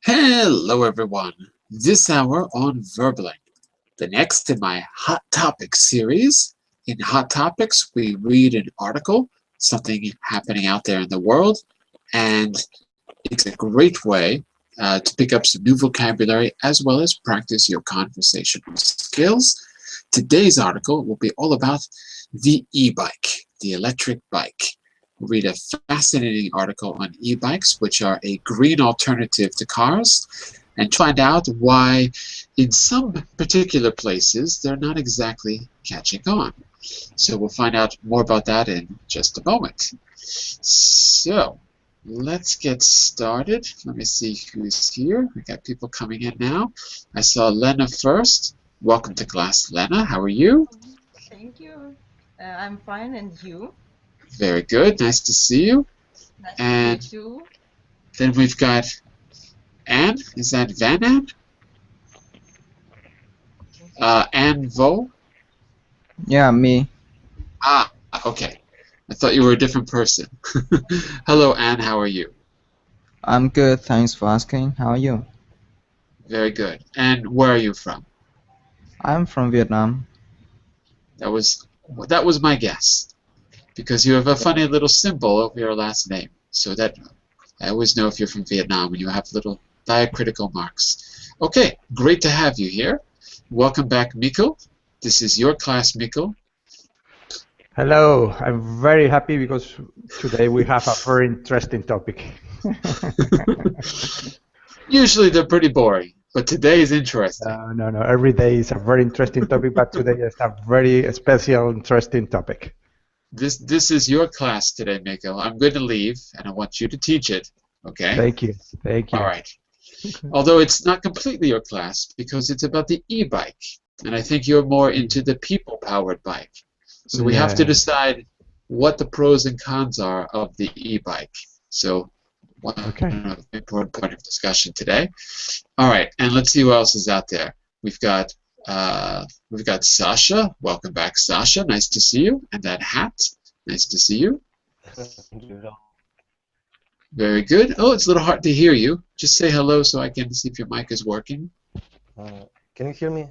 Hello everyone! This hour on Verbling, the next in my Hot Topics series. In Hot Topics, we read an article, something happening out there in the world, and it's a great way to pick up some new vocabulary as well as practice your conversational skills. Today's article will be all about the e-bike, the electric bike. We'll read a fascinating article on e-bikes, which are a green alternative to cars, and find out why in some particular places they're not exactly catching on. So we'll find out more about that in just a moment. So let's get started. Let me see who's here. We got people coming in now. I saw Lena first. Welcome to class, Lena. How are you? Thank you. I'm fine, and you? Very good. Nice to see you. Nice And to see you too. then we've got Anne. Is that Van Anne? Anne Vo? Yeah, me. Ah, okay. I thought you were a different person. Hello, Anne. How are you? I'm good, thanks for asking. How are you? Very good. And where are you from? I'm from Vietnam. That was my guess. Because you have a funny little symbol over your last name. So that I always know if you're from Vietnam when you have little diacritical marks. Okay, great to have you here. Welcome back, Miko. This is your class, Miko. Hello, I'm very happy because today we have a very interesting topic. Usually they're pretty boring, but today is interesting. No, every day is a very interesting topic, but today is a very special, interesting topic. This is your class today, Miko. I'm going to leave, and I want you to teach it, okay? Thank you. All right. Although it's not completely your class, because it's about the e-bike, and I think you're more into the people-powered bike. So we have to decide what the pros and cons are of the e-bike. So one important point of discussion today. All right, and let's see who else is out there. We've got Sasha. Welcome back, Sasha. Nice to see you. And that hat. Nice to see you. Very good. Oh, it's a little hard to hear you. Just say hello so I can see if your mic is working. Can you hear me?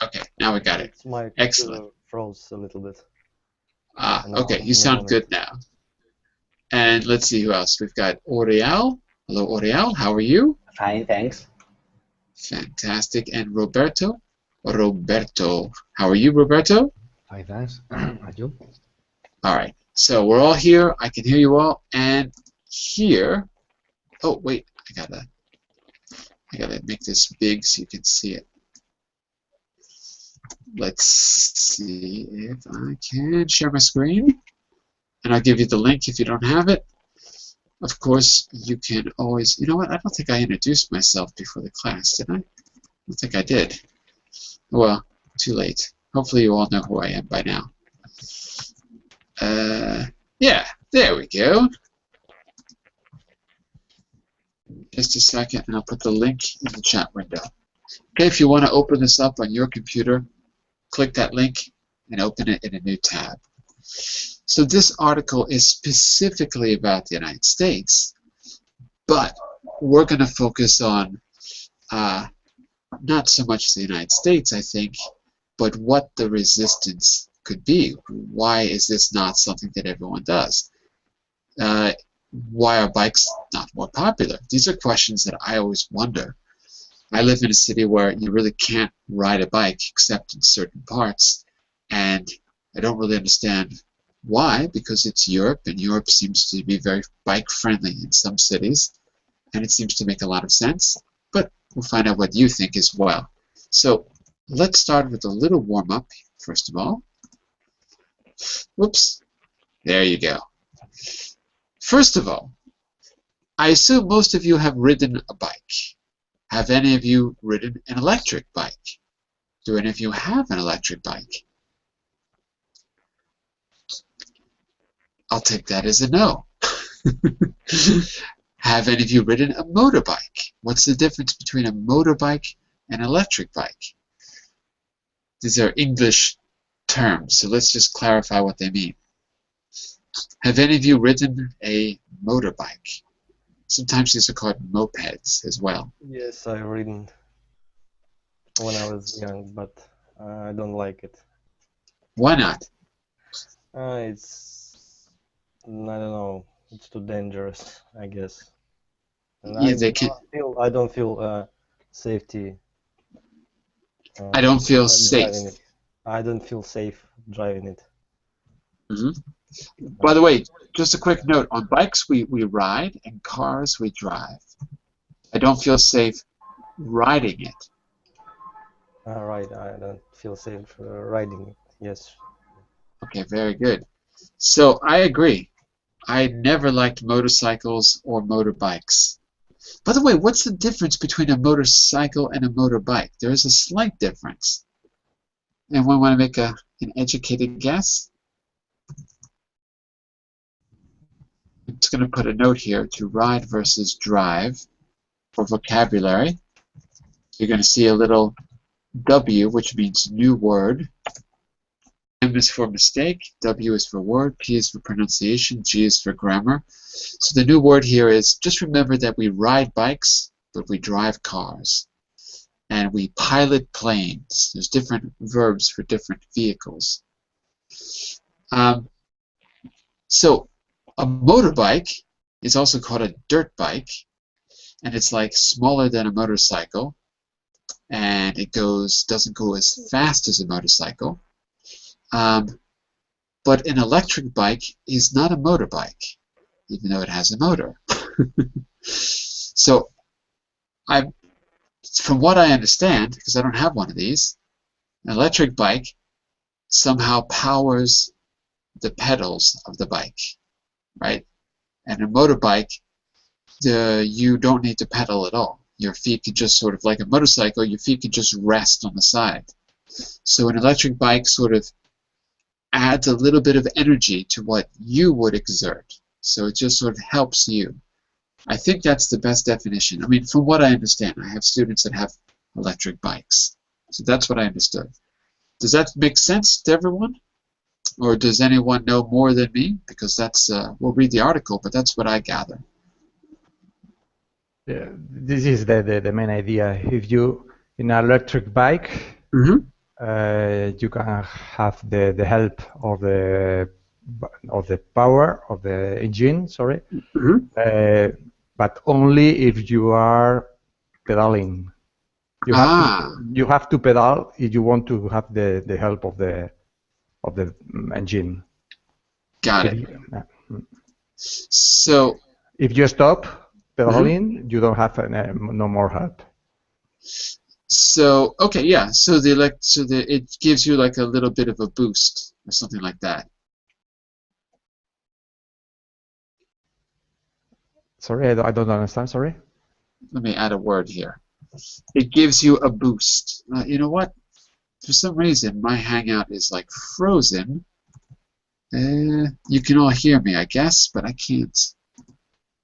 Okay. Now we got it. My Excellent. Froze a little bit. Okay. You sound good now. And let's see who else. We've got Oriel. Hello, Oriel. How are you? Fine, thanks. Fantastic. And Roberto. Roberto. How are you, Roberto? Fine, thanks. Are you? All right. So we're all here. I can hear you all. And here. Oh, wait. I gotta make this big so you can see it. Let's see if I can share my screen. And I'll give you the link if you don't have it. Of course, you can always... You know what? I don't think I introduced myself before the class, did I? I don't think I did. Well, too late. Hopefully you all know who I am by now. Yeah, there we go. Just a second, and I'll put the link in the chat window. Okay, if you want to open this up on your computer, click that link and open it in a new tab. So this article is specifically about the United States, but we're going to focus on not so much the United States, I think, but what the resistance could be. Why is this not something that everyone does? Why are bikes not more popular? These are questions that I always wonder. I live in a city where you really can't ride a bike except in certain parts, and I don't really understand why, because it's Europe, and Europe seems to be very bike-friendly in some cities, and it seems to make a lot of sense, but we'll find out what you think as well. So let's start with a little warm-up, first of all. Whoops. There you go. First of all, I assume most of you have ridden a bike. Have any of you ridden an electric bike? Do any of you have an electric bike? I'll take that as a no. Have any of you ridden a motorbike? What's the difference between a motorbike and an electric bike? These are English terms, so let's just clarify what they mean. Have any of you ridden a motorbike? Sometimes these are called mopeds as well. Yes, I read it when I was young, but I don't like it. Why not? I don't know, it's too dangerous, I guess. And Yeah, they can. I don't feel safety I don't feel safe. driving it. I don't feel safe driving it. Hmm. By the way, just a quick note, on bikes we ride and cars we drive. I don't feel safe riding it. Right, I don't feel safe riding it. Yes. Okay, very good. So I agree. I never liked motorcycles or motorbikes. By the way, what's the difference between a motorcycle and a motorbike? There is a slight difference. Anyone want to make an educated guess? I'm just going to put a note here to ride versus drive for vocabulary. You're going to see a little W, which means new word. M is for mistake, W is for word, P is for pronunciation, G is for grammar. So the new word here is, just remember that we ride bikes, but we drive cars. And we pilot planes. There's different verbs for different vehicles. So a motorbike is also called a dirt bike, and it's like smaller than a motorcycle, and it doesn't go as fast as a motorcycle. But an electric bike is not a motorbike, even though it has a motor. So from what I understand, because I don't have one of these, an electric bike somehow powers the pedals of the bike, right? And a motorbike, you don't need to pedal at all. Your feet can just sort of, like a motorcycle, your feet can just rest on the side. So an electric bike sort of adds a little bit of energy to what you would exert. So it just sort of helps you. I think that's the best definition. I mean, from what I understand, I have students that have electric bikes. So that's what I understood. Does that make sense to everyone? Or does anyone know more than me? Because that's, we'll read the article, but that's what I gather. Yeah, this is the main idea. If you, in an electric bike, you can have the help of the power of the engine, sorry, but only if you are pedaling. You have to pedal if you want to have the help of the engine. Got it. So if you stop pedaling, you don't have no more help. So okay, yeah. So it gives you like a little bit of a boost or something like that. Sorry, I don't understand. Sorry. Let me add a word here. It gives you a boost. You know what? For some reason, my Hangout is like frozen. You can all hear me, I guess, but I can't.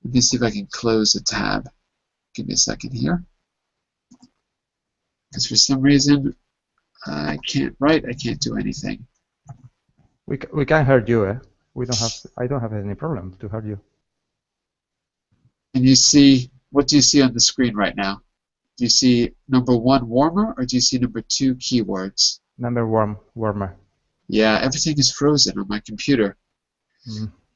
Let me see if I can close the tab. Give me a second here. Because for some reason, I can't write. I can't do anything. We can hear you. I don't have any problem to hear you. And you see, what do you see on the screen right now? Do you see number 1 warmer, or do you see number 2 keywords? Number warmer. Yeah, everything is frozen on my computer,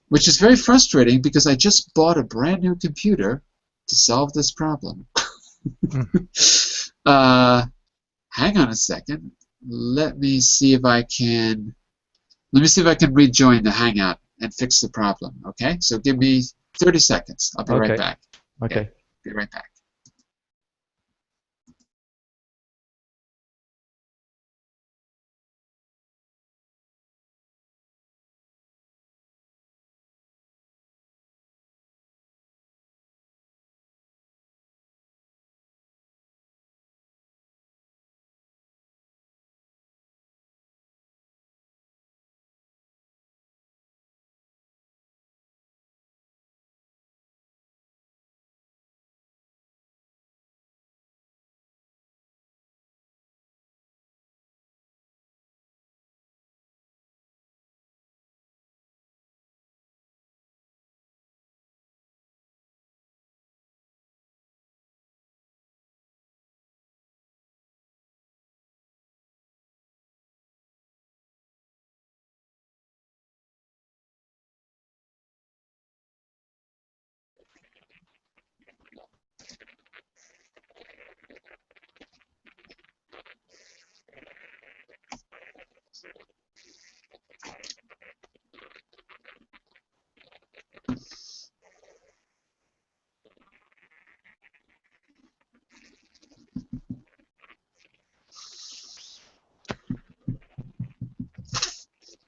which is very frustrating because I just bought a brand new computer to solve this problem. Hang on a second. Let me see if I can rejoin the Hangout and fix the problem. Okay, so give me 30 seconds. I'll be right back. Okay. Be right back.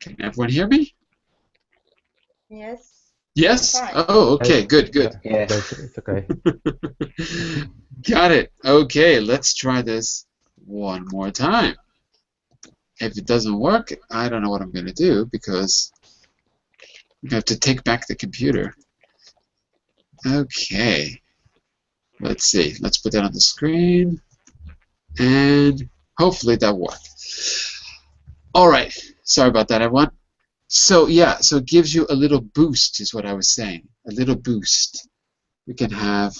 Can everyone hear me? Yes. Yes? Fine. Oh, okay, good, good. Yeah. It's okay. Got it. Okay, let's try this one more time. If it doesn't work, I don't know what I'm going to do because I'm going to have to take back the computer. Okay. Let's see. Let's put that on the screen. And hopefully that worked. All right. Sorry about that, everyone. So, yeah, so it gives you a little boost is what I was saying. A little boost. We can have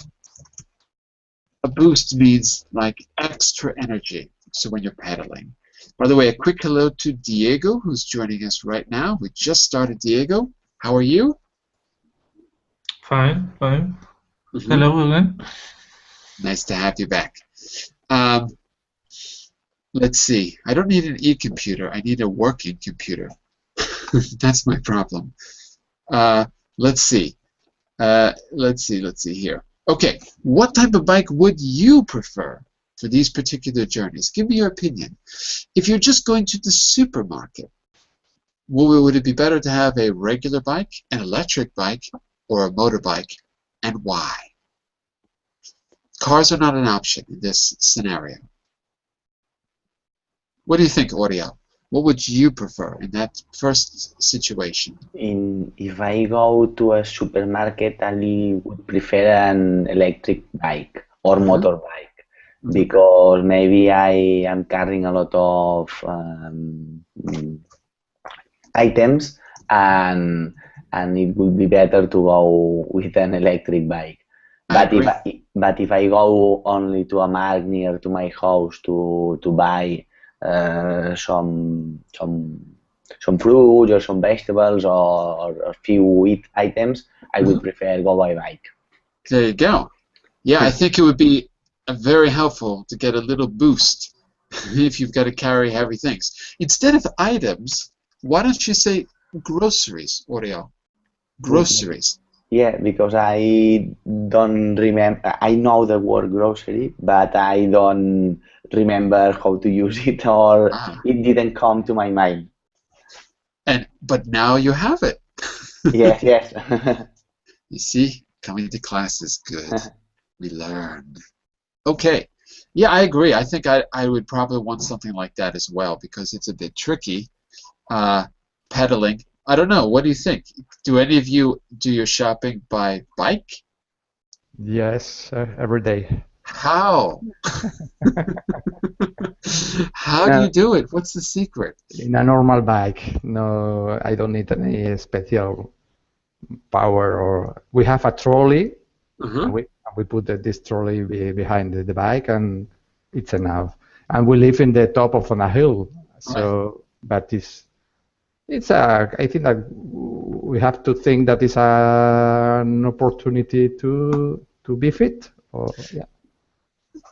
a boost means like extra energy. So when you're pedaling. By the way, a quick hello to Diego, who's joining us right now. We just started, Diego. How are you? Fine, fine. Mhm. Hello again. Nice to have you back. Let's see. I don't need an e-computer. I need a working computer. That's my problem. Let's see. Let's see here. Okay, what type of bike would you prefer for these particular journeys? Give me your opinion. If you're just going to the supermarket, would it be better to have a regular bike, an electric bike, or a motorbike, and why? Cars are not an option in this scenario. What do you think, Oriel? What would you prefer in that first situation? If I go to a supermarket, I would prefer an electric bike or motorbike because maybe I am carrying a lot of items and it would be better to go with an electric bike. But if I go only to a market near to my house to buy some fruit or some vegetables or a few items, I would prefer go by bike. There you go. Yeah, I think it would be very helpful to get a little boost if you've got to carry heavy things. Instead of items, why don't you say groceries, Oriel? Groceries. Yeah, because I don't remember. I know the word grocery, but I don't remember how to use it, or it didn't come to my mind. But now you have it. Yes, yes. You see, coming to class is good. We learn. Okay. Yeah, I agree. I think I would probably want something like that as well because it's a bit tricky. Pedaling. I don't know. What do you think? Do any of you do your shopping by bike? Yes, every day. How? How do you do it? What's the secret? In a normal bike. No, I don't need any special power. Or we have a trolley. And we put this trolley behind the bike, and it's enough. And we live in the top of a hill, so but I think that we have to think that it's an opportunity to be fit.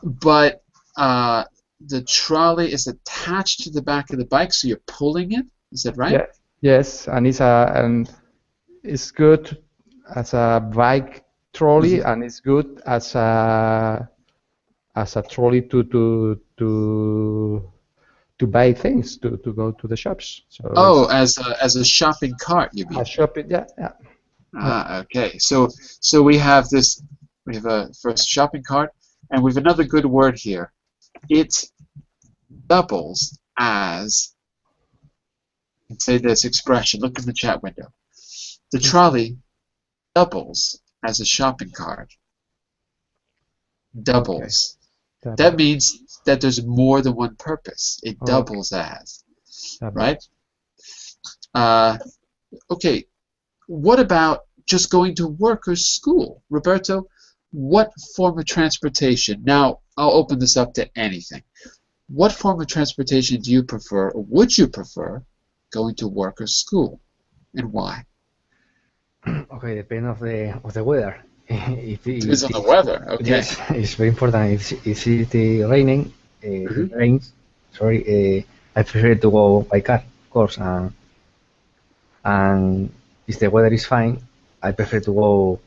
But the trolley is attached to the back of the bike, so you're pulling it. Is that right? Yeah. Yes, and it's good as a bike trolley, and it's good as a trolley to buy things to go to the shops. So as a shopping cart, you mean? A shopping, yeah. Okay. So we have this. We have a first shopping cart, and we have another good word here. It doubles as. Say this expression. Look in the chat window. The trolley doubles as a shopping cart. Doubles. Okay. That means that there's more than one purpose. It doubles as. Right? Okay. What about just going to work or school? Roberto, what form of transportation? Now, I'll open this up to anything. What form of transportation do you prefer, or would you prefer, going to work or school, and why? Okay, depends of the weather. Depends on the weather. Okay. Yes, it's very important. If it's raining, rains. Sorry, I prefer to go by car. course. And if the weather is fine, I prefer to go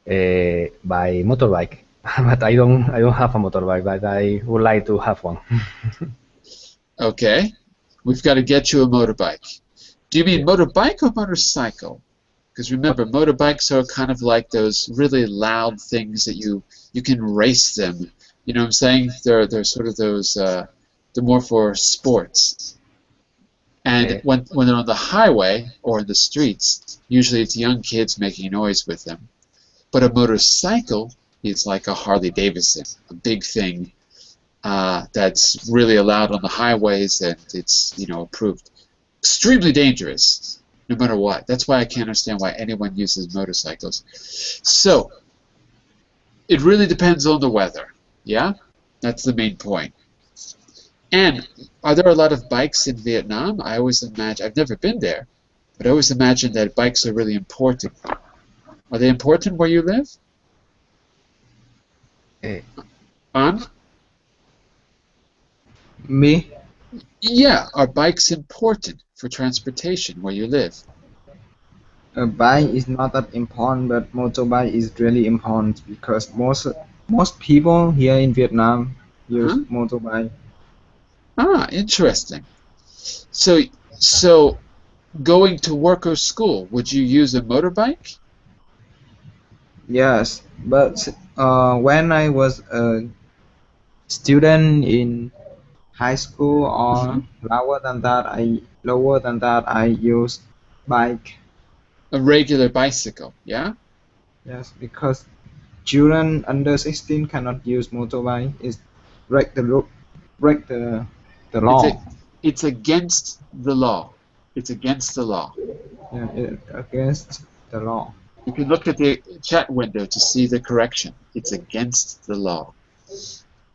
by motorbike. But I don't have a motorbike, but I would like to have one. Okay. We've got to get you a motorbike. Do you mean motorbike or motorcycle? Because remember, motorbikes are kind of like those really loud things that you can race them. You know what I'm saying? They're sort of those. They're more for sports. And Okay. when they're on the highway or in the streets, usually it's young kids making noise with them. But a motorcycle is like a Harley Davidson, a big thing that's really allowed on the highways, and it's approved. Extremely dangerous, no matter what. That's why I can't understand why anyone uses motorcycles. So it really depends on the weather. Yeah, that's the main point. And are there a lot of bikes in Vietnam? I always imagine, I've never been there, but I always imagine that bikes are really important. Are they important where you live? Eh, On? Me? Yeah, are bikes important for transportation where you live? A bike is not that important, but motorbike is really important because most people here in Vietnam use Huh? motorbike. Ah, interesting. So going to work or school, would you use a motorbike? Yes, but when I was a student in high school or lower than that, I use bike. A regular bicycle, yeah? Yes, because children under 16 cannot use motorbike. It's break the law. It's against the law. It's against the law. Yeah, against the law. You can look at the chat window to see the correction. It's against the law.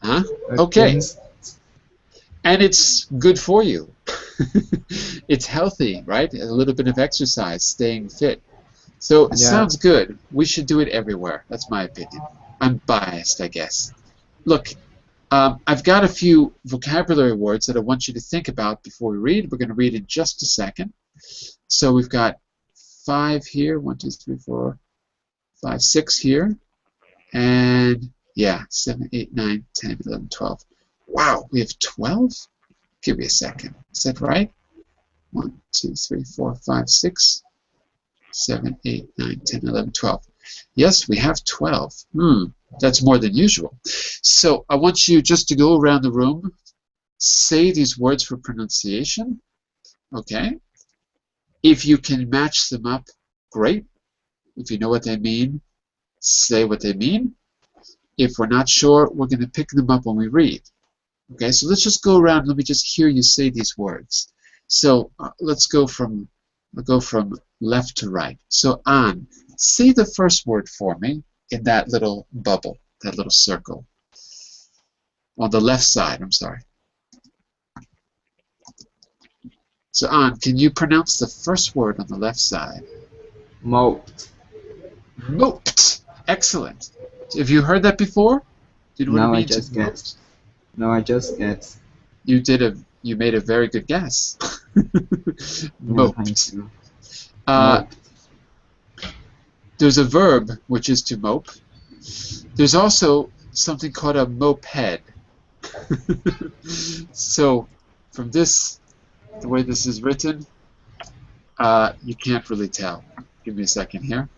Huh? Okay. Against- And it's good for you. It's healthy, right? A little bit of exercise, staying fit. So it Yeah. sounds good. We should do it everywhere. That's my opinion. I'm biased, I guess. Look, I've got a few vocabulary words that I want you to think about before we read. We're going to read in just a second. So we've got 5 here. 1, 2, 3, 4, 5, 6 here. And yeah, 7, 8, 9, 10, 11, 12. Wow, we have 12? Give me a second. Is that right? 1, 2, 3, 4, 5, 6, 7, 8, 9, 10, 11, 12. Yes, we have 12. That's more than usual. So I want you just to go around the room, say these words for pronunciation. Okay? If you can match them up, great. If you know what they mean, say what they mean. If we're not sure, we're going to pick them up when we read. Okay, so let's just go around. Let me just hear you say these words. So let's go from left to right. So An, say the first word for me in that little bubble, that little circle. On the left side, I'm sorry. So An, can you pronounce the first word on the left side? Moped. Moped. Excellent. Have you heard that before? Did you know No, what I it means? just guessed. No, I just guessed. You made a very good guess. No, Moped. thank you. Moped. There's a verb, which is to mope. There's also something called a moped. So, from this, the way this is written, you can't really tell. Give me a second here.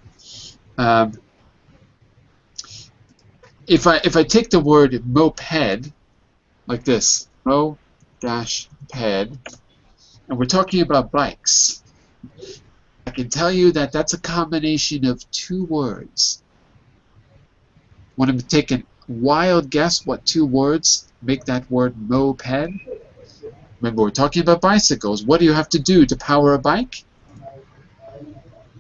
If I take the word moped, like this, mo-ped, and we're talking about bikes, I can tell you that that's a combination of 2 words. Want to take a wild guess what 2 words make that word moped? Remember, we're talking about bicycles. What do you have to do to power a bike?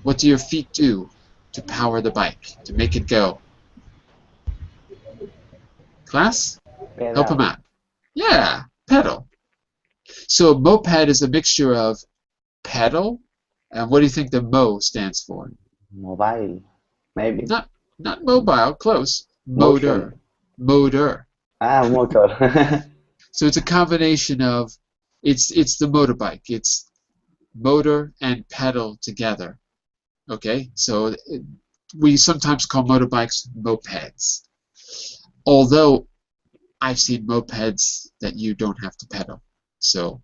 What do your feet do to power the bike, to make it go? Class? Help them out. Yeah, pedal. So moped is a mixture of pedal, and what do you think the mo stands for? Mobile, maybe. Not mobile, close. Motion. Motor. Ah, motor. So it's a combination of It's the motorbike. It's motor and pedal together. Okay, so we sometimes call motorbikes mopeds. Although I've seen mopeds that you don't have to pedal, so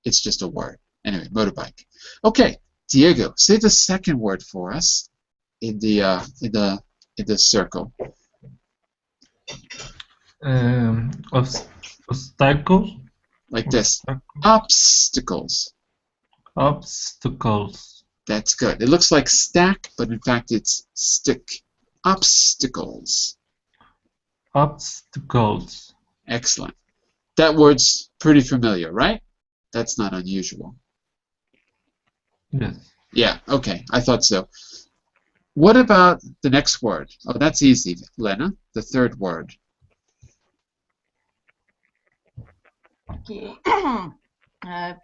it's just a word. Anyway, motorbike. Okay, Diego, say the second word for us in the circle. Obstacles. Like this. Obstacles. Obstacles. That's good. It looks like stack, but in fact it's stick. Obstacles. Obstacles. Excellent. That word's pretty familiar, right? That's not unusual. Yes. Yeah, okay. I thought so. What about the next word? Oh, that's easy, Lena. The third word. Okay.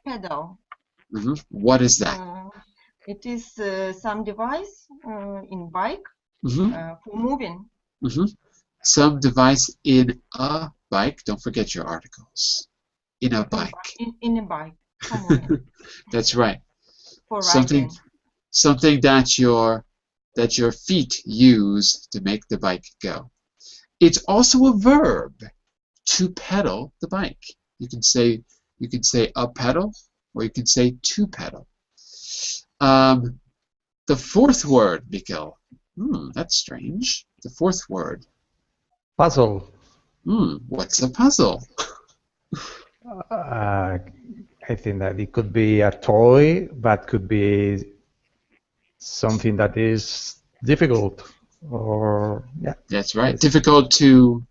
Pedal. What is that? It is some device in bike for moving. Some device in a bike. Don't forget your articles. In a bike. In a bike. For moving. That's right. For Something that your feet use to make the bike go. It's also a verb, to pedal the bike. You can say a pedal, or you can say to pedal. The fourth word, Mikkel. That's strange. The fourth word. Puzzle. What's a puzzle? I think that it could be a toy, but could be something that is difficult, or yeah. That's right. Difficult to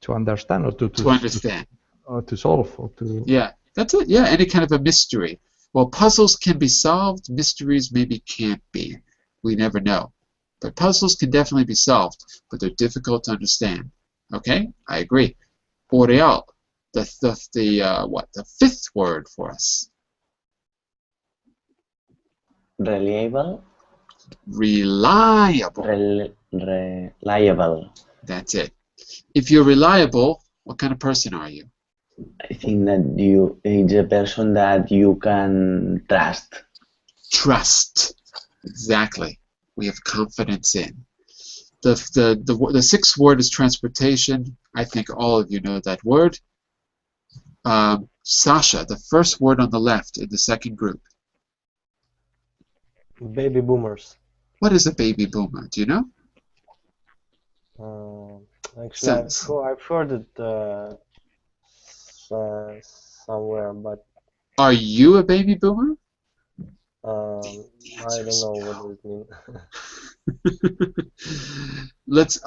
understand, or to understand, or to solve, or to. Yeah, that's it. Yeah, any kind of a mystery. Well, puzzles can be solved. Mysteries maybe can't be. We never know. But puzzles can definitely be solved, but they're difficult to understand. Okay, I agree. Boreal. The fifth word for us? Reliable. Reliable. Reliable. That's it. If you're reliable, what kind of person are you? I think that it's a person that you can trust. Trust. Exactly. We have confidence in. The sixth word is transportation. I think all of you know that word. Sasha, the first word on the left in the second group. Baby boomers. What is a baby boomer? Do you know? Actually, I've heard it somewhere, but. Are you a baby boomer? I don't know what it means.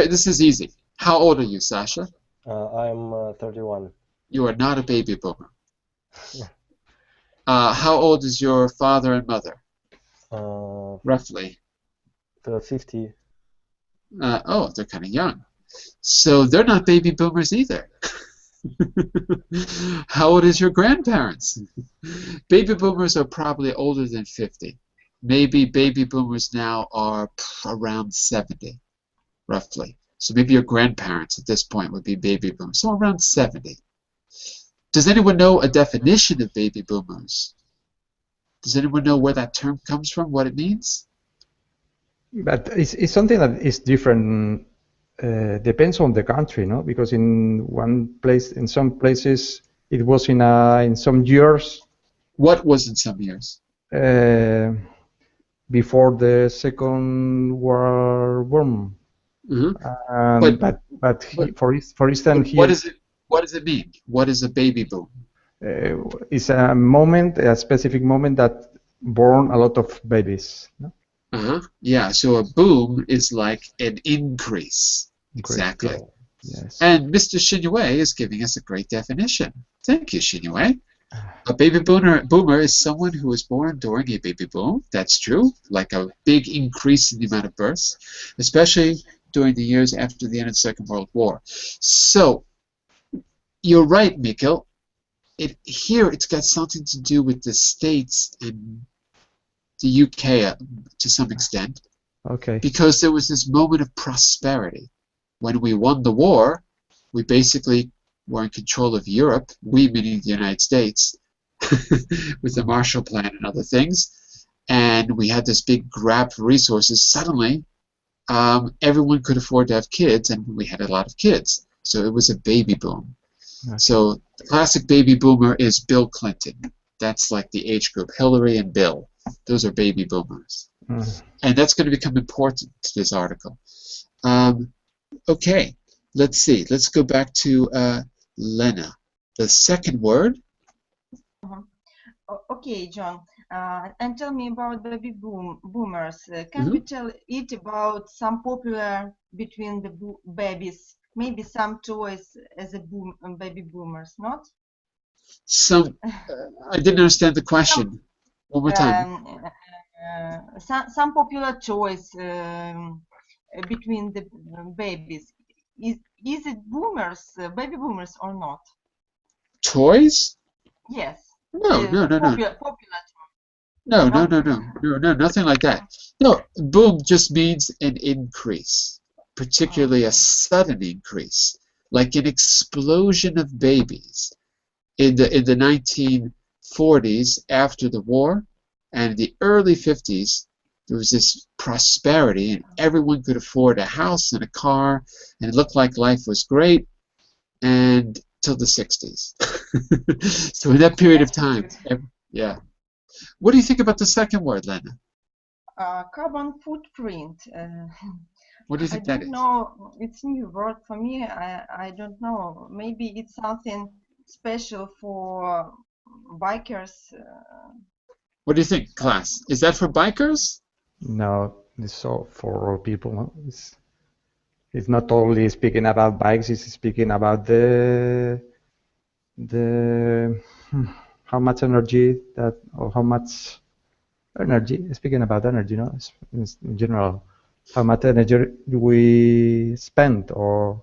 This is easy. How old are you, Sasha? I'm 31. You are not a baby boomer. How old is your father and mother? Roughly. 50. Oh, they're kind of young. So they're not baby boomers either. How old is your grandparents? Baby boomers are probably older than 50. Maybe baby boomers now are around 70, roughly. So maybe your grandparents at this point would be baby boomers, so around 70. Does anyone know a definition of baby boomers? Does anyone know where that term comes from, what it means? But it's something that is different. Depends on the country, no? Because in some places, it was in some years. What was in some years? Before the Second World War. For instance, here. What does it mean? What is a baby boom? It's a specific moment that born a lot of babies. No? Yeah, so a boom is like an increase. Exactly. Yes. And Mr. Shinue is giving us a great definition. Thank you, Shinue. A baby boomer is someone who was born during a baby boom. That's true, like a big increase in the amount of births, especially during the years after the end of the Second World War. So, you're right, Mikkel. Here it's got something to do with the States and the UK to some extent. Okay. Because there was this moment of prosperity. When we won the war, we basically were in control of Europe, we meaning the United States, with the Marshall Plan and other things, and we had this big grab for resources, suddenly everyone could afford to have kids, and we had a lot of kids. So it was a baby boom. Okay. So the classic baby boomer is Bill Clinton. That's like the age group. Hillary and Bill. Those are baby boomers. And that's going to become important to this article. Okay, let's see. Let's go back to Lena. The second word. Okay, John. And tell me about baby boomers. Can you tell it about some popular between the babies? Maybe some toys as a baby boomers, not? Some. I didn't understand the question. One more time. Some popular toys between the babies. Is it boomers, baby boomers, or not? Toys? Yes. No. Popular No, nothing like that. No, boom just means an increase, particularly a sudden increase, like an explosion of babies. In the 1940s, after the war, and the early 50s, there was this prosperity, and everyone could afford a house and a car, and it looked like life was great, and till the 60s. So in that period of time, yeah. What do you think about the second word, Lena? Carbon footprint. What do you think that is? I don't know. It's a new word for me. I don't know. Maybe it's something special for bikers. What do you think, class? Is that for bikers? No, it's all for all people. No? It's not only speaking about bikes. It's speaking about the how much energy that, or how much energy. Speaking about energy, no, in general, how much energy we spend, or.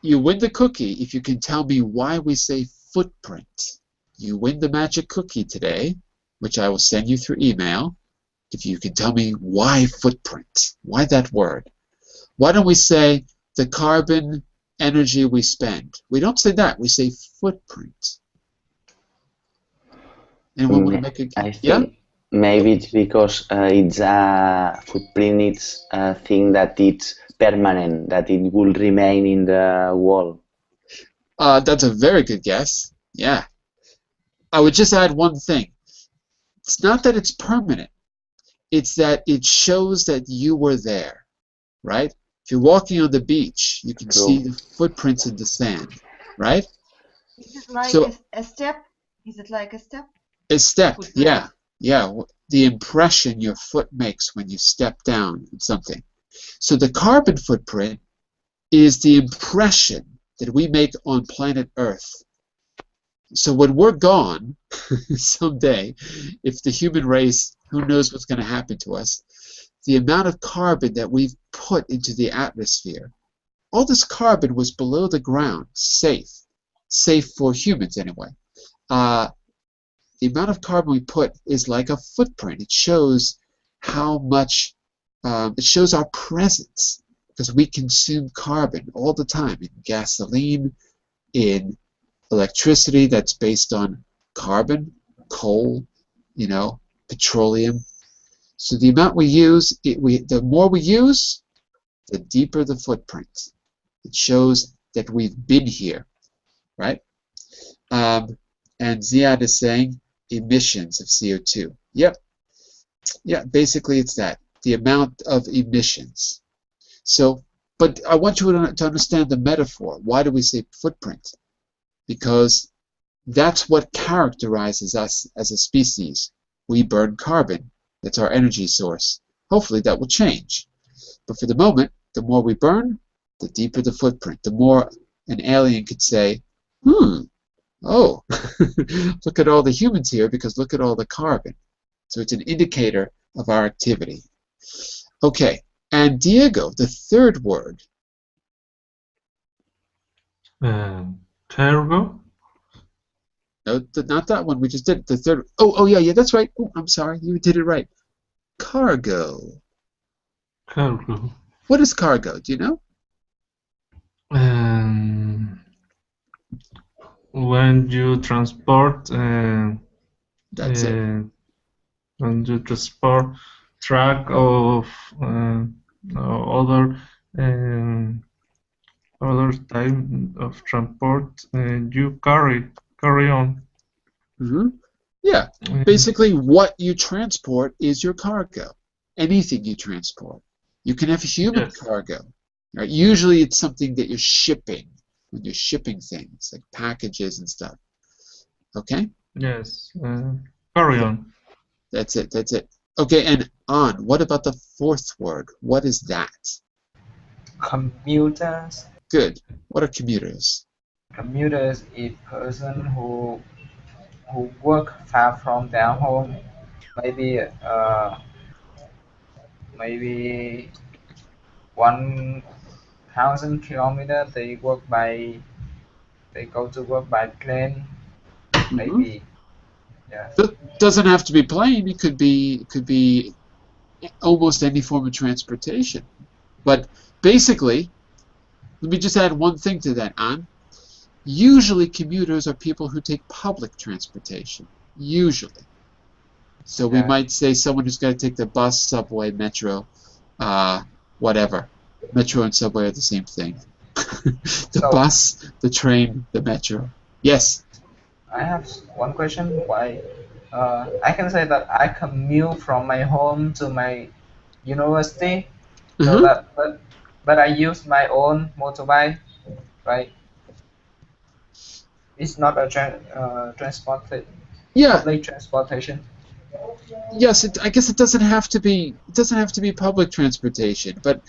You win the cookie if you can tell me why we say footprint. You win the magic cookie today, which I will send you through email, if you can tell me why footprint. Why that word? Why don't we say the carbon energy we spend? We don't say that. We say footprint. Anyone want to make a guess? I think maybe it's because it's a footprint. It's a thing that it's permanent, that it will remain in the wall. That's a very good guess. Yeah. I would just add one thing. It's not that it's permanent. It's that it shows that you were there, right? If you're walking on the beach, you can see the footprints in the sand, right? Is it like a step? Is it like a step? A step, yeah. The impression your foot makes when you step down on something. So the carbon footprint is the impression that we make on planet Earth. So when we're gone, someday, if the human race, who knows what's going to happen to us, the amount of carbon that we've put into the atmosphere, all this carbon was below the ground, safe for humans anyway. The amount of carbon we put is like a footprint. It shows how much, it shows our presence, because we consume carbon all the time in gasoline, in electricity that's based on carbon, coal, petroleum. So the amount we use, the more we use, the deeper the footprint. It shows that we've been here, right? And Ziad is saying emissions of CO2. Yep. Yeah, basically it's that. The amount of emissions. So, but I want you to understand the metaphor. Why do we say footprint? Because that's what characterizes us as a species. We burn carbon. That's our energy source. Hopefully that will change. But for the moment, the more we burn, the deeper the footprint. The more an alien could say, oh, look at all the humans here because look at all the carbon. So it's an indicator of our activity. Okay, and Diego, the third word. Cargo? No, not that one. We just did the third. Oh, yeah, that's right. Oh, I'm sorry. You did it right. Cargo. Cargo. What is cargo? Do you know? When you transport That's it. when you transport track of other um, other type of transport, you carry on. Yeah. Basically, what you transport is your cargo. Anything you transport. You can have human Yes. cargo. Right? Usually, it's something that you're shipping when you're shipping things like packages and stuff. Okay. Yes. Carry on. That's it. That's it. Okay. And on. What about the fourth word? What is that? Commuters. Good. What are commuters? Commuters is person who work far from their home. Maybe maybe 1,000 kilometers. They go to work by plane. Maybe. Yeah. Doesn't have to be plane. It could be almost any form of transportation. But basically, let me just add one thing to that, An. Usually commuters are people who take public transportation. Usually. So we might say someone who's got to take the bus, subway, metro, whatever. Metro and subway are the same thing. The bus, the train, the metro. Yes? I have one question. Why? I can say that I commute from my home to my university, so that but I use my own motorbike, right? It's not a public transportation. Yes, I guess it doesn't have to be public transportation, but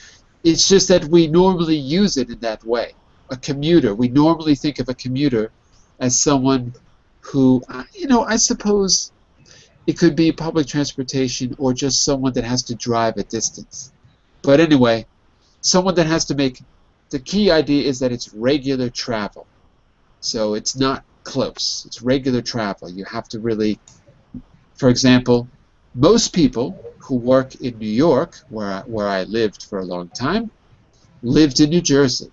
it's just that we normally use it in that way. A commuter. We normally think of a commuter as someone who, I suppose it could be public transportation or just someone that has to drive a distance. But anyway, someone that has to make, the key idea is that it's regular travel. So it's not close. It's regular travel. You have to really, for example, most people who work in New York, where I lived for a long time, lived in New Jersey.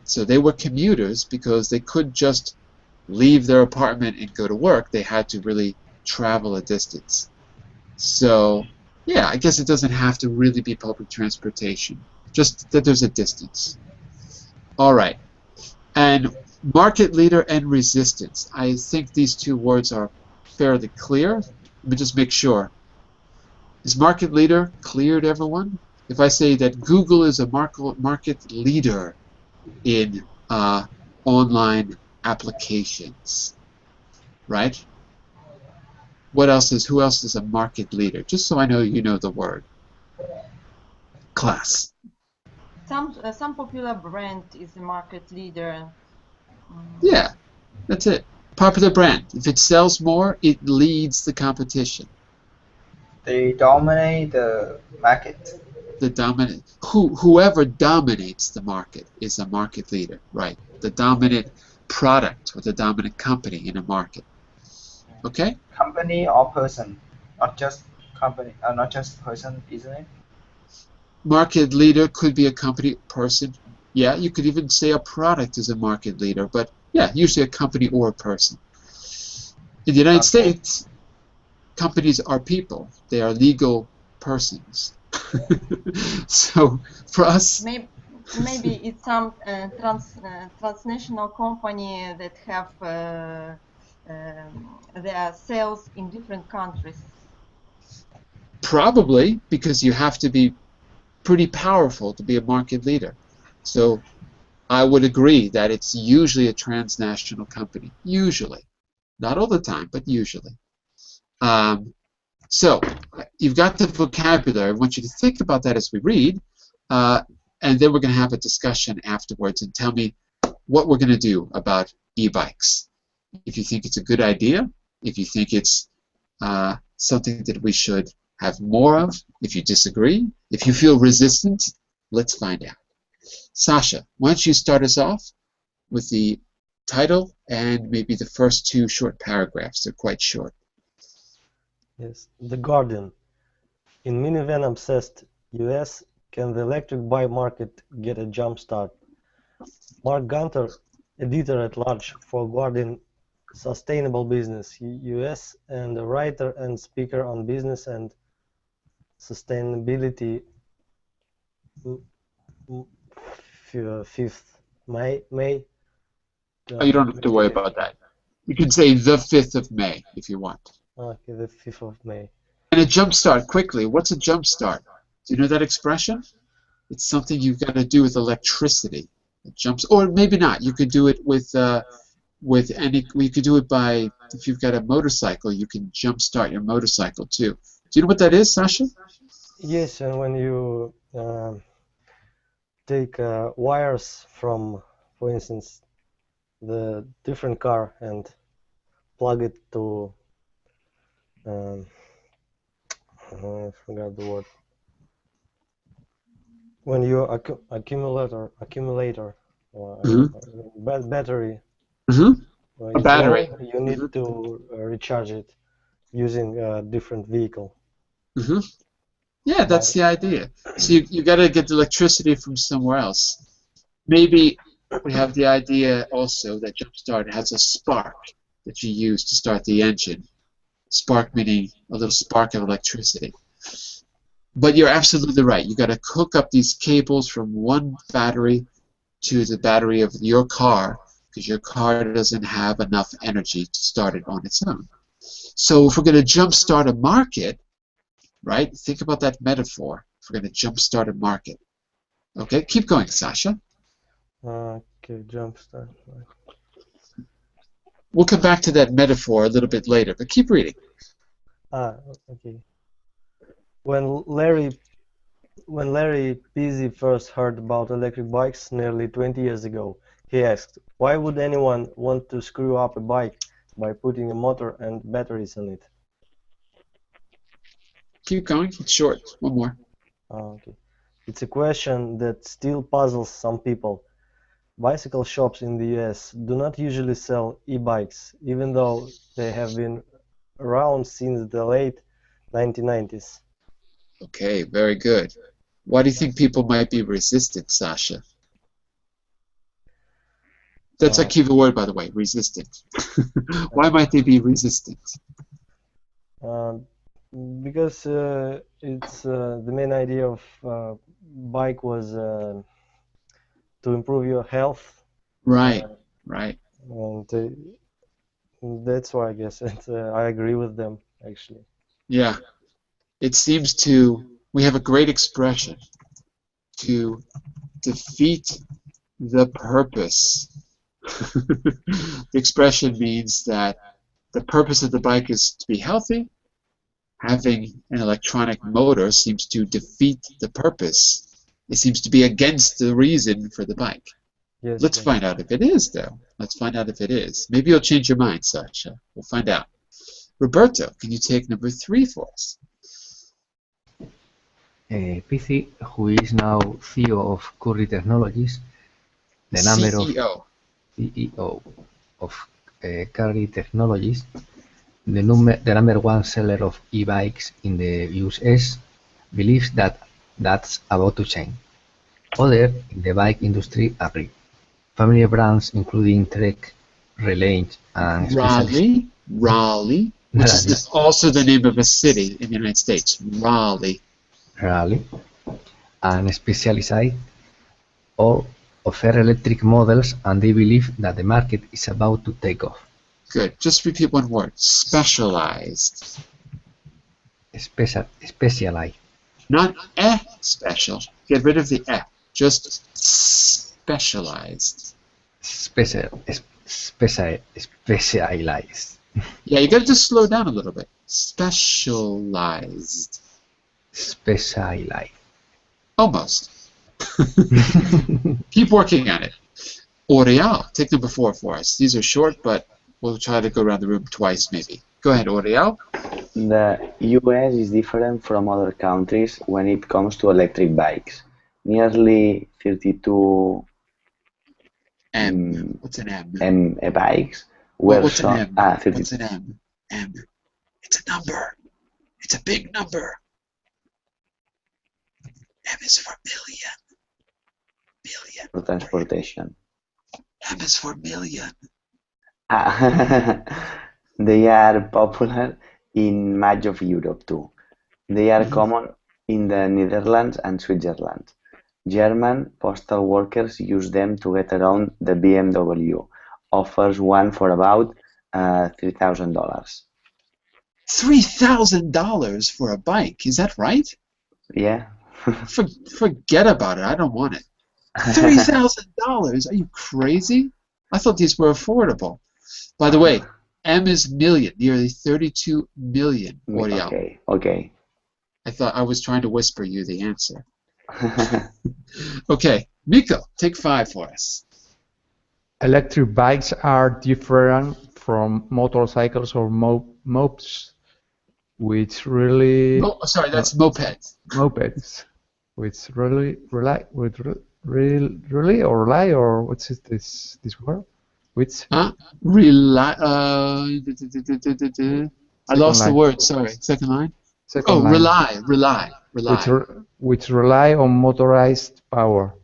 So they were commuters because they couldn't just leave their apartment and go to work. They had to really travel a distance. So, yeah, I guess it doesn't have to really be public transportation, just that there's a distance. All right. And market leader and resistance. I think these two words are fairly clear. Let me just make sure. Is market leader clear to everyone? If I say that Google is a market leader in online applications, right? Who else is a market leader? Just so I know you know the word. Class. Some popular brand is a market leader. Yeah, that's it. Popular brand. If it sells more, it leads the competition. They dominate the market. Whoever dominates the market is a market leader, right? The dominant product or the dominant company in a market. Okay? Company or person, not just company, not just person, isn't it? Market leader could be a company, person. Yeah, you could even say a product is a market leader, but yeah, usually a company or a person. In the United States, companies are people. They are legal persons. So for us, maybe it's some transnational company that have their sales in different countries. Probably because you have to be pretty powerful to be a market leader. So I would agree that it's usually a transnational company. Usually. Not all the time, but usually. So you've got the vocabulary. I want you to think about that as we read, and then we're going to have a discussion afterwards and tell me what we're going to do about e-bikes. If you think it's a good idea, if you think it's something that we should have more of, if you disagree, if you feel resistant, let's find out. Sasha, why don't you start us off with the title and maybe the first two short paragraphs. They're quite short. Yes, The Guardian. In minivan-obsessed US, can the electric bike market get a jump start? Mark Gunter, editor at large for Guardian Sustainable Business US and a writer and speaker on business and sustainability. 5th May. Oh, you don't have to worry about that. You can say the 5th of May if you want. Okay, the 5th of May. And a jump start, quickly. What's a jump start? Do you know that expression? It's something you've got to do with electricity. It jumps, or maybe not. You could do it with any. You could do it by, if you've got a motorcycle, you can jump start your motorcycle too. Do you know what that is, Sasha? Yes, and when you take wires from, for instance, the different car and plug it to, I forgot the word. When you accumulator or battery, a battery, low, you need to recharge it using a different vehicle. Yeah, that's the idea. So you got to get the electricity from somewhere else. Maybe we have the idea also that Jumpstart has a spark that you use to start the engine. Spark meaning a little spark of electricity. But you're absolutely right. You got to hook up these cables from one battery to the battery of your car because your car doesn't have enough energy to start it on its own. So if we're going to jumpstart a market, right? Think about that metaphor. If we're going to jumpstart a market. Okay, keep going, Sasha. Okay, jumpstart. We'll come back to that metaphor a little bit later, but keep reading. Okay. When Larry Peasy first heard about electric bikes nearly 20 years ago, he asked, why would anyone want to screw up a bike by putting a motor and batteries on it? Keep going. It's short. One more. Okay. It's a question that still puzzles some people. Bicycle shops in the US do not usually sell e-bikes, even though they have been around since the late 1990s. Okay, very good. Why do you think people might be resistant, Sasha? That's a key word, by the way, resistant. Why might they be resistant? Because it's the main idea of bike was to improve your health. Right, right. And that's why I guess I agree with them, actually. Yeah. It seems we have a great expression, to defeat the purpose. The expression means that the purpose of the bike is to be healthy. Having an electronic motor seems to defeat the purpose. It seems to be against the reason for the bike. Yes, Let's find out if it is, though. Let's find out if it is. Maybe you'll change your mind, Sasha. We'll find out. Roberto, can you take number 3 for us? Peasy, who is now CEO of Curry Technologies, the CEO of Curry Technologies, the number one seller of e-bikes in the US, believes that that's about to change. Others in the bike industry agree. Family brands including Trek, Relange, and Raleigh, which is also the name of a city in the United States. Raleigh, and Specialized all offer electric models, and they believe that the market is about to take off. Good. Just repeat one word. Specialized. Specialized. Not special. Get rid of the Just specialized. Specialized. Yeah, you got to just slow down a little bit. Specialized. Almost. Keep working on it. Orial, take number 4 for us. These are short, but we'll try to go around the room twice, maybe. Go ahead, Orial. The US is different from other countries when it comes to electric bikes. Nearly 32 What's an M? bikes were What's an M? 30. What's an M? M. It's a number. It's a big number. M is for million. Million. For transportation. M is for million. They are popular in much of Europe too. They are common in the Netherlands and Switzerland. German postal workers use them to get around. The BMW offers one for about $3,000. $3,000 for a bike, is that right? Yeah. Forget about it, I don't want it. $3,000? Are you crazy? I thought these were affordable. By the way, M is million, nearly 32 million. Okay. I thought I was trying to whisper you the answer. Okay, Miko, take 5 for us. Electric bikes are different from motorcycles or mopeds, which really... sorry, that's mopeds. Mopeds, which really rely or what's this word? Which? Rely. I lost the word. Sorry. Second line. Second line. Rely. Which rely on motorized power.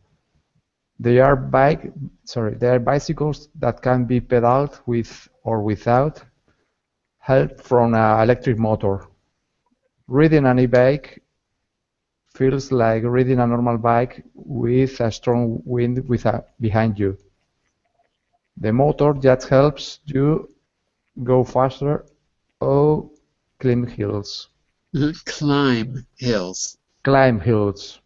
They are bicycles that can be pedaled with or without help from an electric motor. Riding an e-bike feels like riding a normal bike with a strong wind behind you. The motor just helps you go faster or climb hills. Climb hills. Climb hills.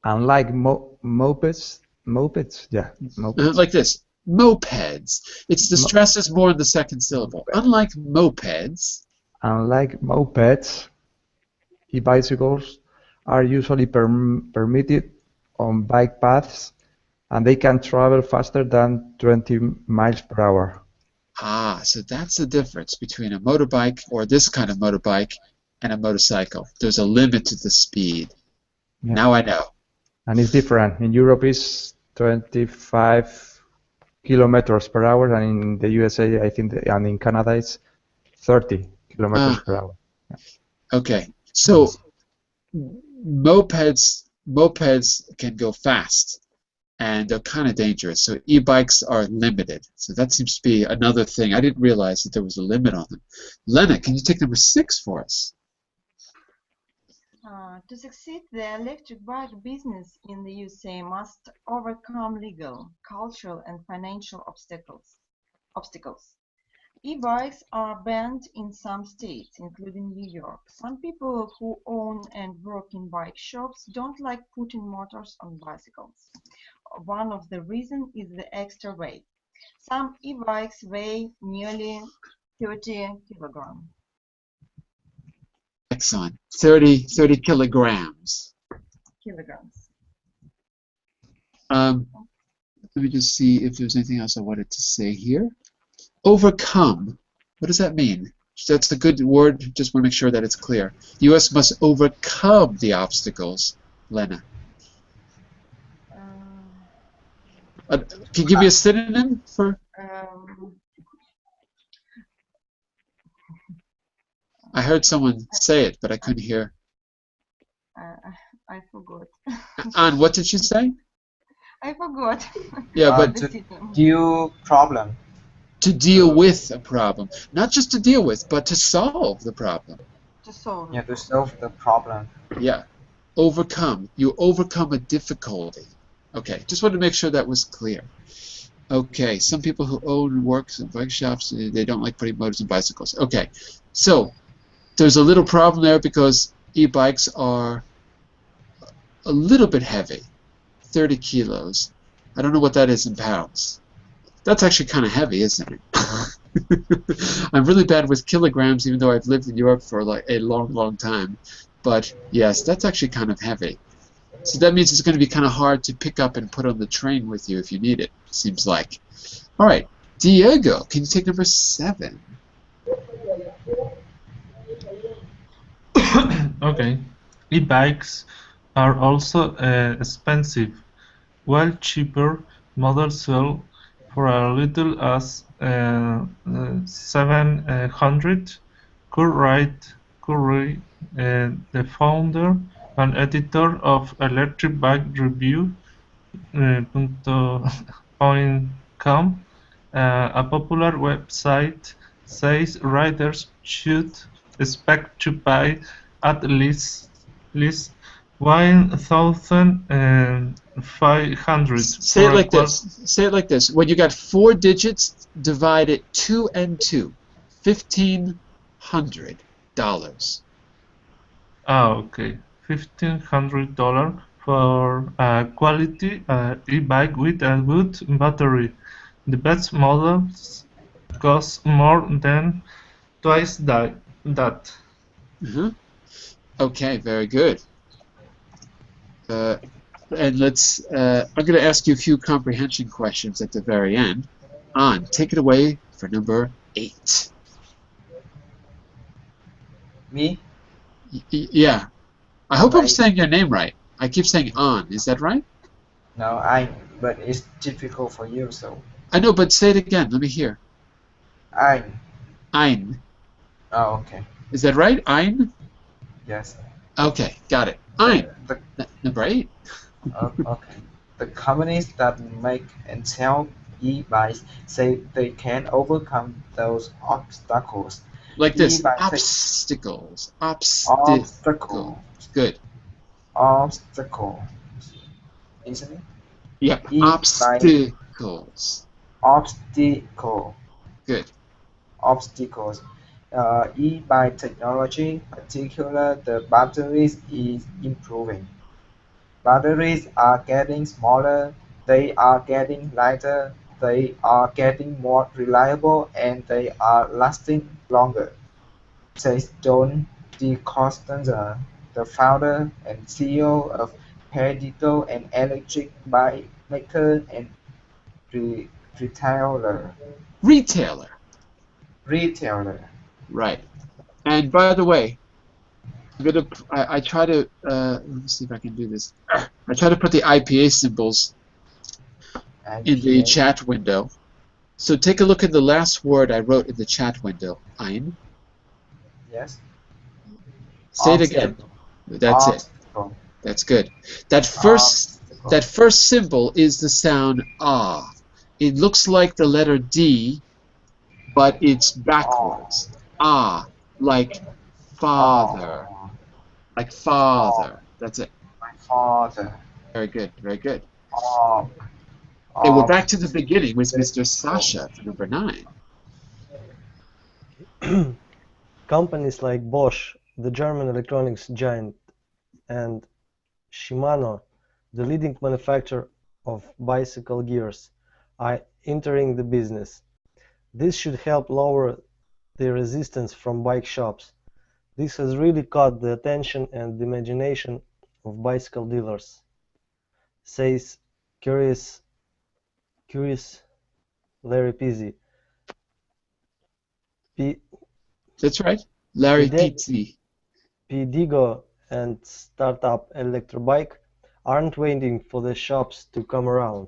Unlike mopeds. Like this. Mopeds. It's the stress is more in the second syllable. Unlike mopeds, e-bicycles are usually permitted on bike paths, and they can travel faster than 20 miles per hour. So that's the difference between a motorbike or this kind of motorbike and a motorcycle. There's a limit to the speed. Yeah. Now I know. And it's different. In Europe, it's 25 kilometers per hour, and in the USA, I think, and in Canada, it's 30 kilometers per hour. Yeah. Okay, so mopeds can go fast, and they're kind of dangerous. So e-bikes are limited. So that seems to be another thing. I didn't realize that there was a limit on them. Lena, can you take number 6 for us? To succeed, the electric bike business in the USA must overcome legal, cultural, and financial obstacles. E-bikes are banned in some states, including New York. Some people who own and work in bike shops don't like putting motors on bicycles. One of the reasons is the extra weight. Some e-bikes weigh nearly 30 kilograms. Excellent. 30 kilograms. Let me just see if there's anything else I wanted to say here. Overcome. What does that mean? That's a good word. Just want to make sure that it's clear. The U.S. must overcome the obstacles. Lena. Can you give me a synonym for? I heard someone say it, but I couldn't hear. I forgot. Anne, what did she say? I forgot. Yeah, but to deal problem. To deal with a problem, not just to deal with, but to solve the problem. To solve. Yeah, to solve the problem. Yeah, overcome. You overcome a difficulty. Okay, just wanted to make sure that was clear. Okay, some people who own works and bike shops, they don't like putting motors in bicycles. Okay, so there's a little problem there because e-bikes are a little bit heavy, 30 kilos. I don't know what that is in pounds. That's actually kind of heavy, isn't it? I'm really bad with kilograms, even though I've lived in Europe for like a long time. But yes, that's actually kind of heavy. So that means it's going to be kind of hard to pick up and put on the train with you if you need it, seems like. All right, Diego, can you take number 7? Okay. E-bikes are also expensive. While cheaper models sell for as little as $700. Curry, the founder an editor of Electric Bike Review. .com, a popular website, says riders should expect to buy at least 1,500 Say it like this. Say it like this. When you got 4 digits, divide it 2 and 2. $1,500. Okay. $1,500 for a quality e-bike with a good battery. The best models cost more than twice that. Okay, very good. And let's. I'm going to ask you a few comprehension questions at the very end. On, take it away for number 8. Me? Yeah. I hope I'm saying your name right. I keep saying On. Is that right? No, but it's difficult for you, so. I know, but say it again. Let me hear. Ein. Ein. Oh, okay. Is that right? Ein? Yes. Okay, got it. Ein. Number 8. Okay. The companies that make and sell e-bikes say they can overcome those obstacles. Like this. Obstacles. Obstacles. Good. Obstacles. Isn't it? Yep. Obstacles. Obstacle. Good. Obstacles. E-bike technology, particularly the batteries, is improving. Batteries are getting smaller, they are getting lighter, they are getting more reliable, and they are lasting longer, says John DeCostanzo, the founder and CEO of Perdido, an electric bike maker and retailer. Retailer. Right. And by the way, I try to let me see if I can do this. I try to put the IPA symbols in the chat window. So take a look at the last word I wrote in the chat window. Ein. Yes. Say it again. That's it. That's good. That first symbol is the sound ah. It looks like the letter D, but it's backwards. Ah, like father. Like father. That's it. My father. Very good. Very good. Okay, we're back to the beginning with Mr. Sasha for number 9. Companies like Bosch, the German electronics giant, and Shimano, the leading manufacturer of bicycle gears, are entering the business. This should help lower the resistance from bike shops. This has really caught the attention and the imagination of bicycle dealers, says curious Larry Pizzi. That's right, Larry Pizzi. Perdido and startup Electrobike aren't waiting for the shops to come around.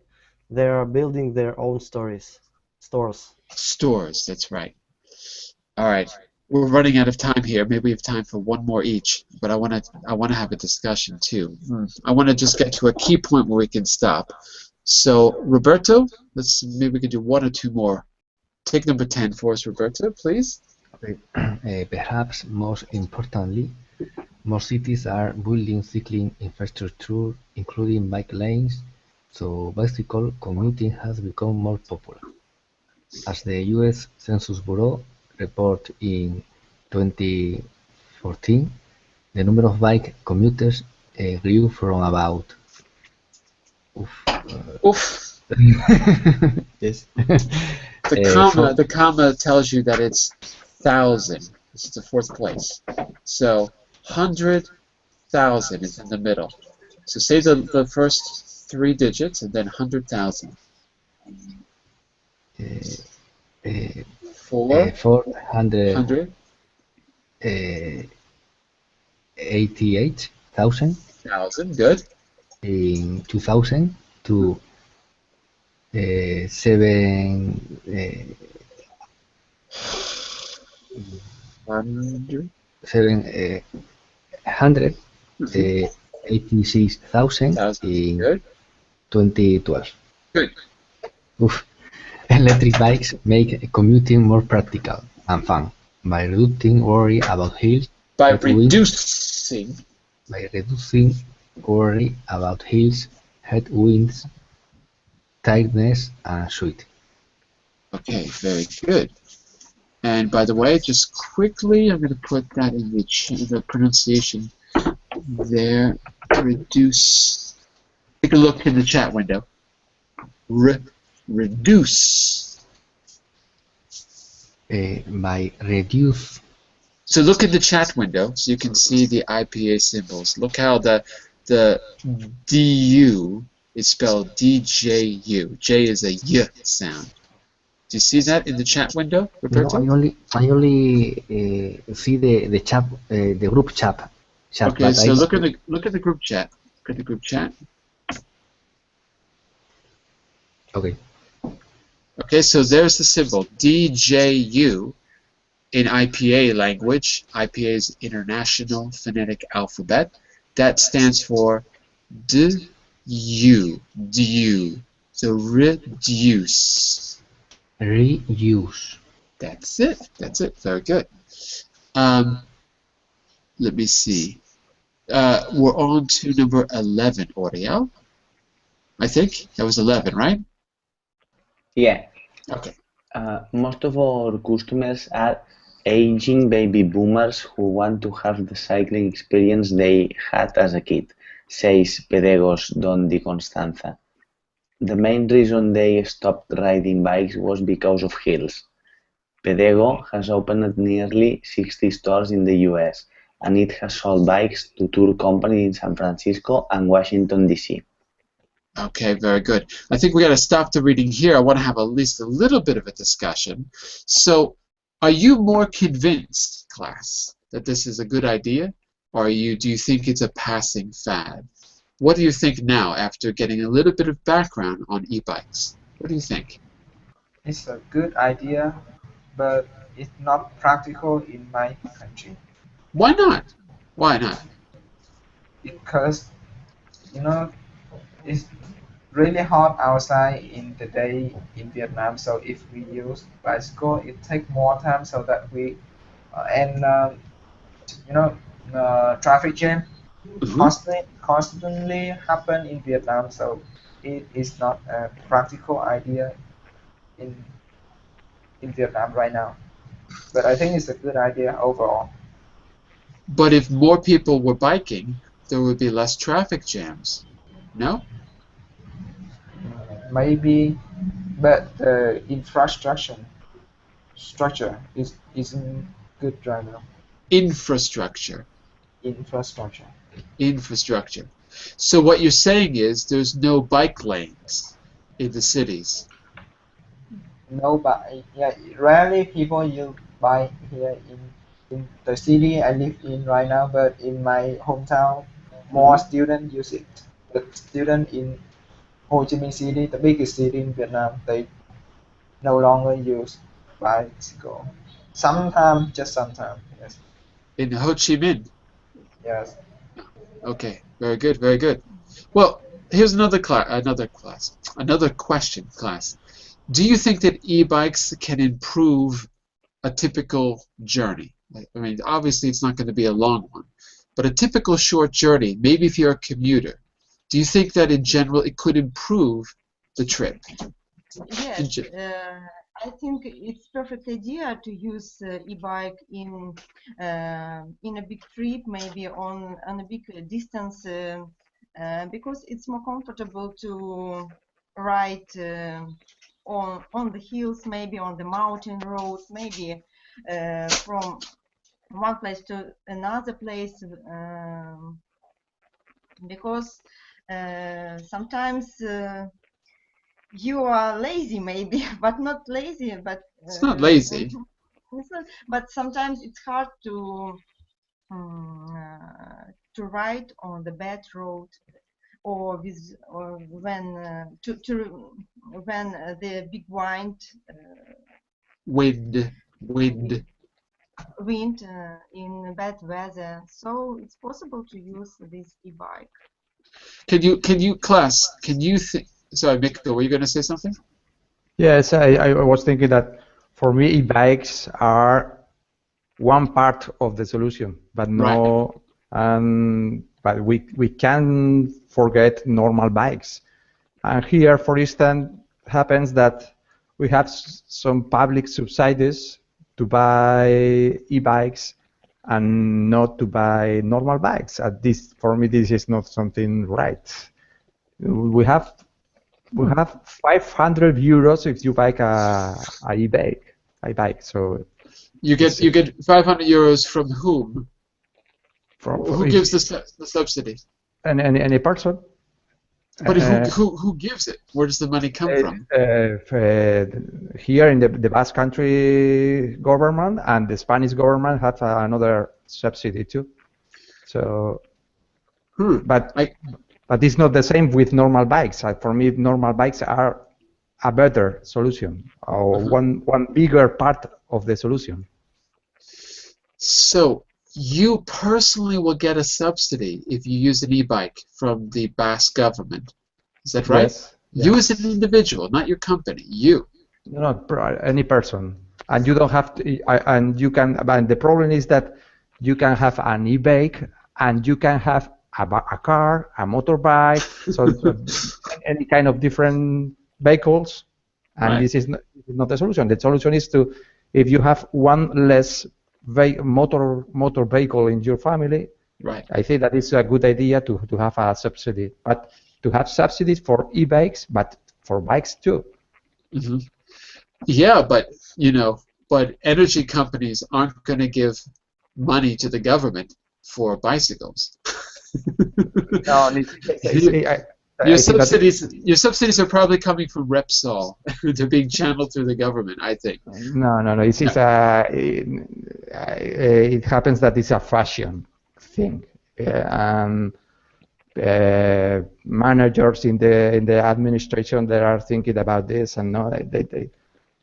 They are building their own stores. Stores, that's right. All right, we're running out of time here. Maybe we have time for one more each, but I want to have a discussion too. I want to just get to a key point where we can stop. So Roberto, maybe we can do 1 or 2 more. Take number 10 for us, Roberto, please. Okay. Perhaps most importantly, more cities are building cycling infrastructure, including bike lanes, so bicycle commuting has become more popular. As the U.S. Census Bureau report in 2014, the number of bike commuters grew from about Yes. The comma tells you that it's 1,000. This is the 4th place. So 100,000 is in the middle. So say the first 3 digits and then 100,000. 488,000. 1,000, good. In 2000 to 700,000 100. 86,000 in Good. 2012. Good. Oof. Electric bikes make commuting more practical and fun by reducing worry about hills, By headwinds, headwinds, tiredness, and sweat. Okay, very good. And by the way, just quickly, I'm going to put that in the pronunciation there. Reduce. Take a look in the chat window. Reduce. By reduce. So look at the chat window so you can see the IPA symbols. Look how the DU is spelled DJU. J is a Y sound. Do you see that in the chat window, Roberto? No, I only see the chat, the group chat. Okay, so look at the group chat. Look at the group chat. Okay. Okay, so there's the symbol DJU in IPA language. IPA is International Phonetic Alphabet. That stands for DU. So reduce. Reuse. That's it. That's it. Very good. Let me see. We're on to number 11, Oriel. I think that was 11, right? Yeah. Okay. Most of our customers are aging baby boomers who want to have the cycling experience they had as a kid, says Pedegos Don Di Constanza. The main reason they stopped riding bikes was because of hills. Pedego has opened nearly 60 stores in the US, and it has sold bikes to tour companies in San Francisco and Washington, D.C. Okay, very good. I think we got to stop the reading here. I want to have at least a little bit of a discussion. So, are you more convinced, class, that this is a good idea, or do you think it's a passing fad? What do you think now, after getting a little bit of background on e-bikes? What do you think? It's a good idea, but it's not practical in my country. Why not? Why not? Because, it's really hot outside in the day in Vietnam. So if we use bicycle, it takes more time. So that we traffic jam constantly happen in Vietnam. So it is not a practical idea in Vietnam right now. But I think it's a good idea overall. But if more people were biking, there would be less traffic jams. No? Maybe, but the infrastructure isn't good right now. Infrastructure. Infrastructure. So what you're saying is there's no bike lanes in the cities. No, but rarely people use bike here in the city I live in right now. But in my hometown, more students use it. The students in Ho Chi Minh City, the biggest city in Vietnam, they no longer use bicycle. Just sometimes, yes. In Ho Chi Minh? Yes. Okay, very good, very good. Well, here's another question, class. Do you think that e-bikes can improve a typical journey? I mean, obviously it's not going to be a long one, but a typical short journey, maybe if you're a commuter, do you think that in general it could improve the trip? Yes, I think it's perfect idea to use e-bike in a big trip, maybe on a big distance, because it's more comfortable to ride on the hills, maybe on the mountain roads, maybe from one place to another place, because sometimes you are lazy, maybe, but not lazy, but it's not lazy. But sometimes it's hard to ride on the bad road, or when the big wind. Wind. wind in bad weather, so it's possible to use this e-bike. Class, can you think? Sorry, Mikko, were you going to say something? Yes, I was thinking that for me, e-bikes are one part of the solution, but no, but we can forget normal bikes. And here, for instance, happens that we have some public subsidies to buy e-bikes and not to buy normal bikes. For me, this is not something right. We have 500 euros if you buy a e-bike. So you get 500 euros from whom? Who gives the subsidy? Any person. But who gives it? Where does the money come from? Here in the Basque Country government and the Spanish government have another subsidy too. So, but it's not the same with normal bikes. For me, normal bikes are a better solution, or one bigger part of the solution. So you personally will get a subsidy if you use an e-bike from the Basque government. Is that right? Yes. You as an individual, not your company. You. Not any person. And you don't have to. And you can. And the problem is that you can have an e-bike and you can have a car, a motorbike, so any kind of different vehicles. And this is not the solution. The solution is if you have one less motor vehicle in your family, I think that is a good idea to have a subsidy, but to have subsidies for e-bikes, but for bikes too. Mm-hmm. Yeah, but but energy companies aren't going to give money to the government for bicycles. No, your subsidies are probably coming from Repsol. They're being channeled through the government, I think. No. It happens that it's a fashion thing. Managers in the administration that are thinking about this, and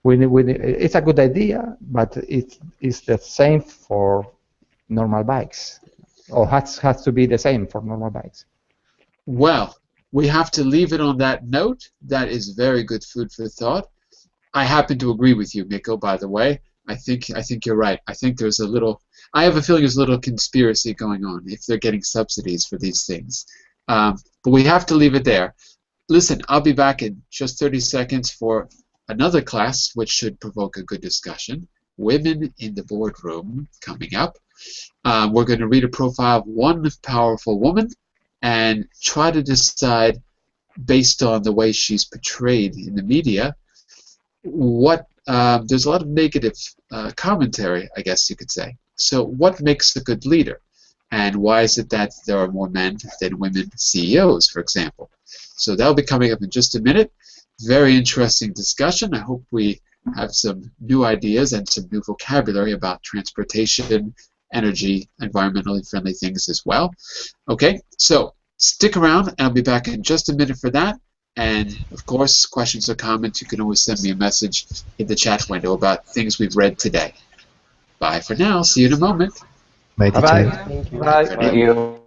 it's a good idea, but it's the same for normal bikes, or has to be the same for normal bikes. Well, we have to leave it on that note. That is very good food for thought. I happen to agree with you, Mikko, by the way. I think you're right. I think I have a feeling there's a little conspiracy going on if they're getting subsidies for these things. But we have to leave it there. Listen, I'll be back in just 30 seconds for another class which should provoke a good discussion. Women in the Boardroom coming up. We're going to read a profile of one powerful woman and try to decide, based on the way she's portrayed in the media, there's a lot of negative commentary, I guess you could say. So what makes a good leader? And why is it that there are more men than women CEOs, for example? So that'll be coming up in just a minute. Very interesting discussion. I hope we have some new ideas and some new vocabulary about transportation, energy, environmentally friendly things as well. Okay, so stick around, and I'll be back in just a minute for that. And, of course, questions or comments, you can always send me a message in the chat window about things we've read today. Bye for now. See you in a moment. Bye. Bye. Thank you. Bye. Thank you.